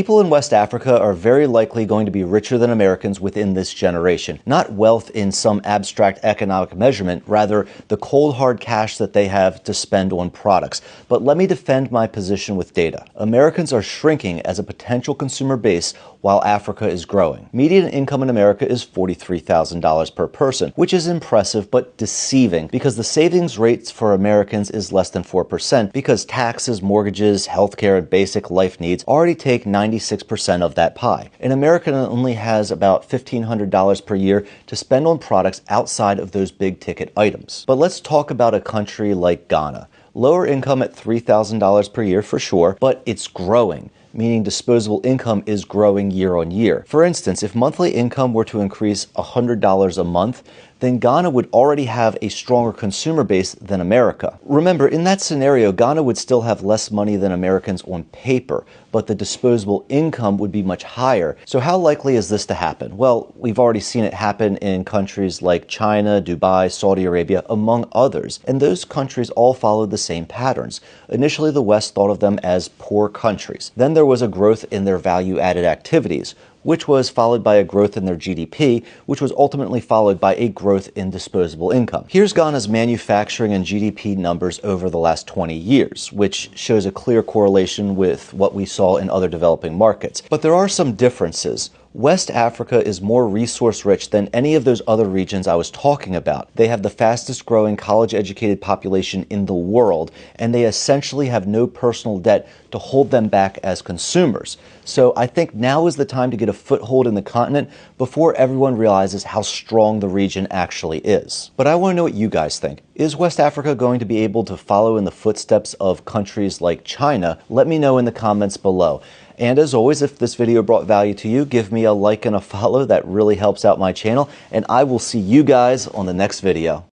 People in West Africa are very likely going to be richer than Americans within this generation. Not wealth in some abstract economic measurement, rather the cold hard cash that they have to spend on products. But let me defend my position with data. Americans are shrinking as a potential consumer base while Africa is growing. Median income in America is $43,000 per person, which is impressive but deceiving because the savings rates for Americans is less than 4% because taxes, mortgages, healthcare, and basic life needs already take 96% of that pie. An American only has about $1,500 per year to spend on products outside of those big ticket items. But let's talk about a country like Ghana. Lower income at $3,000 per year for sure, but it's growing, meaning disposable income is growing year on year. For instance, if monthly income were to increase $100 a month, then Ghana would already have a stronger consumer base than America. Remember, in that scenario, Ghana would still have less money than Americans on paper, but the disposable income would be much higher. So how likely is this to happen? Well, we've already seen it happen in countries like China, Dubai, Saudi Arabia, among others. And those countries all followed the same patterns. Initially, the West thought of them as poor countries. Then there was a growth in their value-added activities, which was followed by a growth in their GDP, which was ultimately followed by a growth in disposable income. Here's Ghana's manufacturing and GDP numbers over the last 20 years, which shows a clear correlation with what we saw in other developing markets. But there are some differences. West Africa is more resource-rich than any of those other regions I was talking about. They have the fastest-growing college-educated population in the world, and they essentially have no personal debt to hold them back as consumers. So I think now is the time to get a foothold in the continent before everyone realizes how strong the region actually is. But I want to know what you guys think. Is West Africa going to be able to follow in the footsteps of countries like China? Let me know in the comments below. And as always, if this video brought value to you, give me a like and a follow. That really helps out my channel. And I will see you guys on the next video.